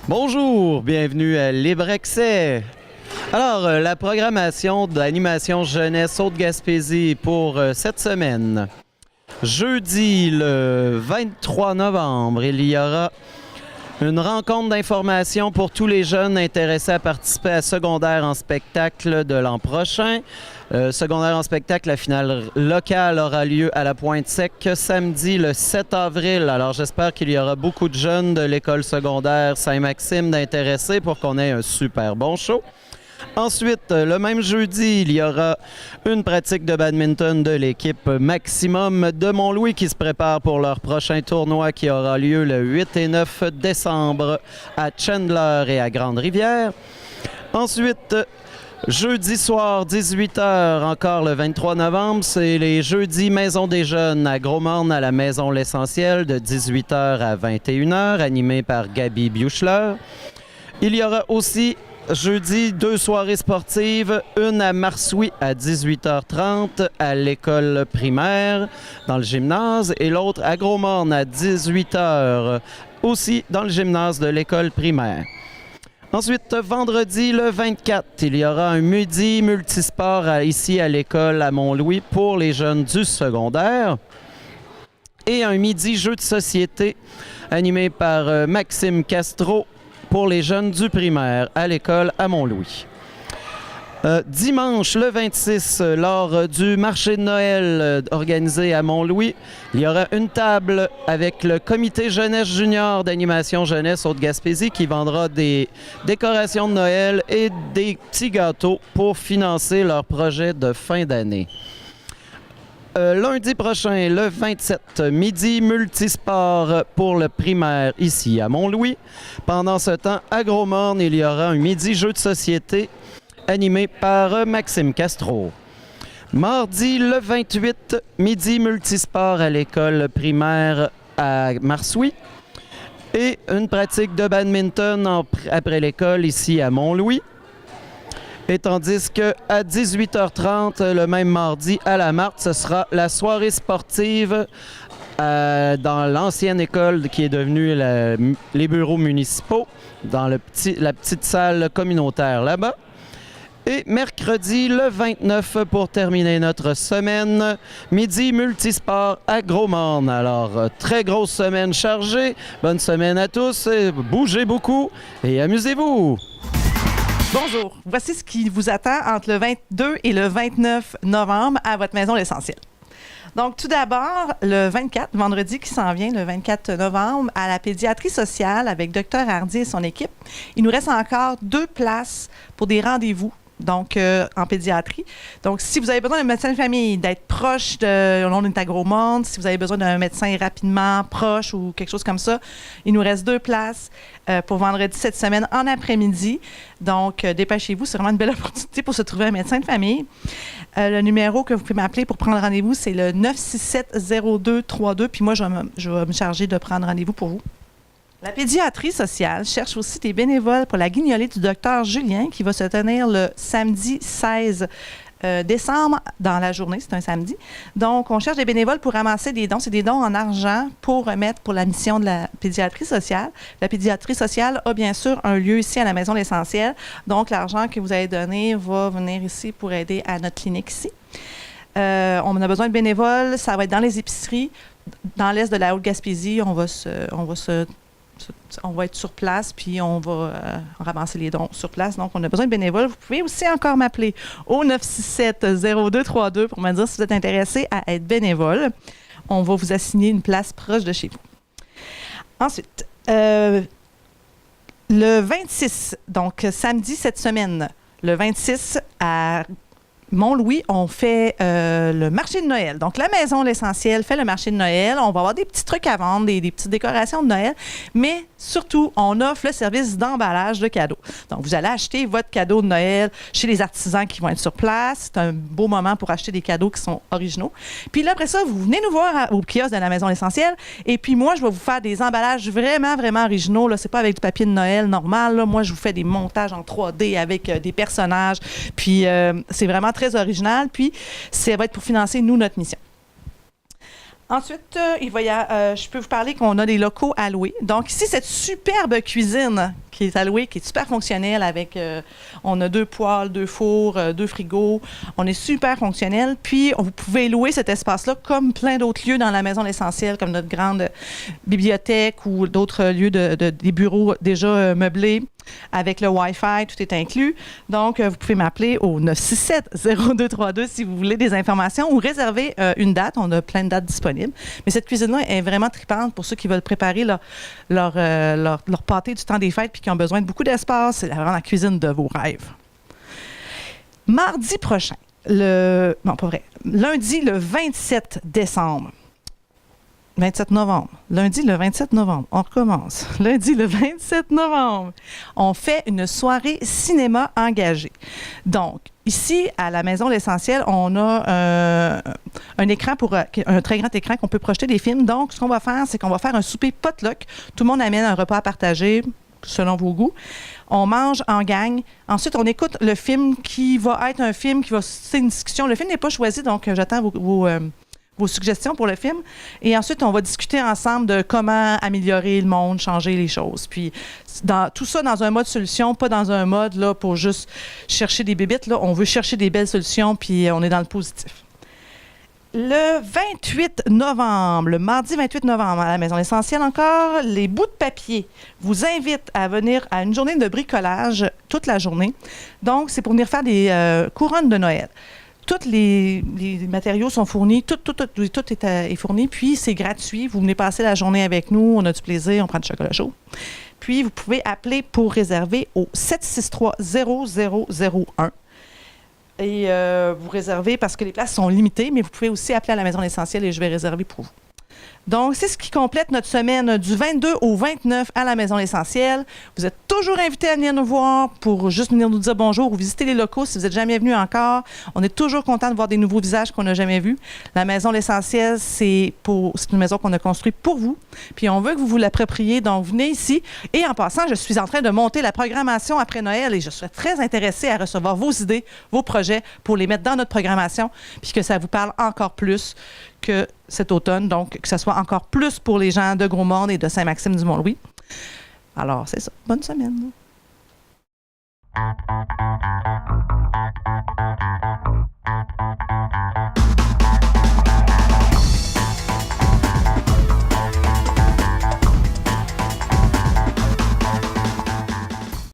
Bonjour, bienvenue à Libre Accès. Alors, la programmation d'animation jeunesse Haute-Gaspésie pour cette semaine. Jeudi, le 23 novembre, il y aura une rencontre d'information pour tous les jeunes intéressés à participer à Secondaire en spectacle de l'an prochain. Secondaire en spectacle, la finale locale aura lieu à la Pointe-Sec samedi le 7 avril. Alors j'espère qu'il y aura beaucoup de jeunes de l'école secondaire Saint-Maxime d'intéressés pour qu'on ait un super bon show. Ensuite, le même jeudi, il y aura une pratique de badminton de l'équipe Maximum de Mont-Louis qui se prépare pour leur prochain tournoi qui aura lieu le 8 et 9 décembre à Chandler et à Grande-Rivière. Ensuite, jeudi soir, 18h, encore le 23 novembre, c'est les jeudis Maison des Jeunes à Gros-Morne à la Maison L'Essentiel de 18h à 21h, animé par Gabi Buchler. Il y aura aussi jeudi, 2 soirées sportives, une à Marsouis à 18h30 à l'école primaire dans le gymnase et l'autre à Gros-Morne à 18h aussi dans le gymnase de l'école primaire. Ensuite, vendredi, le 24, il y aura un midi multisport ici à l'école à Mont-Louis pour les jeunes du secondaire et un midi jeu de société animé par Maxime Castro pour les jeunes du primaire à l'école à Mont-Louis. Dimanche, le 26, lors du marché de Noël organisé à Mont-Louis, il y aura une table avec le comité jeunesse junior d'animation jeunesse Haute-Gaspésie qui vendra des décorations de Noël et des petits gâteaux pour financer leur projet de fin d'année. Lundi prochain, le 27, midi multisport pour le primaire ici à Mont-Louis. Pendant ce temps, à Gros-Morne, il y aura un midi jeu de société animé par Maxime Castro. Mardi, le 28, midi multisport à l'école primaire à Marsouis. Et une pratique de badminton après l'école ici à Mont-Louis. Et tandis qu'à 18h30, le même mardi, à la Marthe, ce sera la soirée sportive dans l'ancienne école qui est devenue les bureaux municipaux, dans la petite salle communautaire là-bas. Et mercredi, le 29, pour terminer notre semaine, midi multisport à Gros-Morne. Alors, très grosse semaine chargée. Bonne semaine à tous. Bougez beaucoup et amusez-vous. Bonjour, voici ce qui vous attend entre le 22 et le 29 novembre à votre maison L'Essentiel. Donc, tout d'abord, le 24, vendredi qui s'en vient, le 24 novembre, à la pédiatrie sociale avec Dr Hardy et son équipe, il nous reste encore 2 places pour des rendez-vous. Donc, en pédiatrie. Donc, si vous avez besoin d'un médecin de famille, d'être proche de on est à Gros-Morne, si vous avez besoin d'un médecin rapidement proche ou quelque chose comme ça, il nous reste 2 places pour vendredi cette semaine en après-midi. Donc, dépêchez-vous, c'est vraiment une belle opportunité pour se trouver un médecin de famille. Le numéro que vous pouvez m'appeler pour prendre rendez-vous, c'est le 967-0232. Puis moi, je vais me charger de prendre rendez-vous pour vous. La pédiatrie sociale cherche aussi des bénévoles pour la guignolée du docteur Julien qui va se tenir le samedi 16 décembre dans la journée, c'est un samedi. Donc, on cherche des bénévoles pour ramasser des dons. C'est des dons en argent pour remettre pour la mission de la pédiatrie sociale. La pédiatrie sociale a bien sûr un lieu ici à la Maison L'Essentiel. Donc, l'argent que vous avez donné va venir ici pour aider à notre clinique ici. On a besoin de bénévoles. Ça va être dans les épiceries. Dans l'est de la Haute-Gaspésie, on va être sur place, puis on va ramasser les dons sur place. Donc, on a besoin de bénévoles. Vous pouvez aussi encore m'appeler au 967-0232 pour me dire si vous êtes intéressé à être bénévole. On va vous assigner une place proche de chez vous. Ensuite, le 26, donc samedi cette semaine, le 26 à Mont-Louis, on fait le marché de Noël. Donc, la maison L'Essentiel fait le marché de Noël. On va avoir des petits trucs à vendre, des petites décorations de Noël, mais surtout, on offre le service d'emballage de cadeaux. Donc, vous allez acheter votre cadeau de Noël chez les artisans qui vont être sur place. C'est un beau moment pour acheter des cadeaux qui sont originaux. Puis là, après ça, vous venez nous voir au kiosque de la maison L'Essentiel. Et puis moi, je vais vous faire des emballages vraiment, vraiment originaux. Là, c'est pas avec du papier de Noël normal. Là. Moi, je vous fais des montages en 3D avec des personnages. Puis, c'est vraiment très original. Puis, ça va être pour financer, nous, notre mission. Ensuite, je peux vous parler qu'on a des locaux à louer. Donc, ici, cette superbe cuisine qui est à louer, qui est super fonctionnelle avec, on a 2 poêles, 2 fours, 2 frigos. On est super fonctionnel. Puis, vous pouvez louer cet espace-là comme plein d'autres lieux dans la maison L'Essentiel, comme notre grande bibliothèque ou d'autres lieux des bureaux déjà meublés. Avec le Wi-Fi, tout est inclus. Donc, vous pouvez m'appeler au 967-0232 si vous voulez des informations ou réserver une date. On a plein de dates disponibles. Mais cette cuisine-là est vraiment tripante pour ceux qui veulent préparer leur pâté du temps des fêtes puis qui ont besoin de beaucoup d'espace. C'est vraiment la cuisine de vos rêves. Mardi prochain, non, pas vrai. Lundi, le 27 décembre. 27 novembre. Lundi, le 27 novembre. On recommence. Lundi, le 27 novembre. On fait une soirée cinéma engagée. Donc, ici, à la Maison L'Essentiel, on a un écran un très grand écran qu'on peut projeter des films. Donc, ce qu'on va faire, c'est qu'on va faire un souper potluck. Tout le monde amène un repas à partager selon vos goûts. On mange en gang. Ensuite, on écoute le film qui va être un film qui va... C'est une discussion. Le film n'est pas choisi, donc j'attends vos suggestions pour le film. Et ensuite, on va discuter ensemble de comment améliorer le monde, changer les choses. Puis, tout ça dans un mode solution, pas dans un mode là, pour juste chercher des bébites. Là. On veut chercher des belles solutions, puis on est dans le positif. Le 28 novembre, le mardi 28 novembre, à la Maison L'Essentiel encore, les bouts de papier vous invitent à venir à une journée de bricolage toute la journée. Donc, c'est pour venir faire des couronnes de Noël. Tous les matériaux sont fournis, tout est fourni, puis c'est gratuit. Vous venez passer la journée avec nous, on a du plaisir, on prend du chocolat chaud. Puis, vous pouvez appeler pour réserver au 763-0001. Et vous réservez parce que les places sont limitées, mais vous pouvez aussi appeler à la Maison L'Essentiel et je vais réserver pour vous. Donc, c'est ce qui complète notre semaine du 22 au 29 à la Maison L'Essentiel. Vous êtes toujours invités à venir nous voir pour juste venir nous dire bonjour ou visiter les locaux si vous n'êtes jamais venus encore. On est toujours content de voir des nouveaux visages qu'on n'a jamais vus. La Maison L'Essentiel, c'est une maison qu'on a construite pour vous. Puis, on veut que vous vous l'appropriez. Donc, venez ici. Et en passant, je suis en train de monter la programmation après Noël et je serais très intéressée à recevoir vos idées, vos projets pour les mettre dans notre programmation puis que ça vous parle encore plus que cet automne, donc que ce soit encore plus pour les gens de Gros-Morne et de Saint-Maxime-du-Mont-Louis. Alors, c'est ça. Bonne semaine.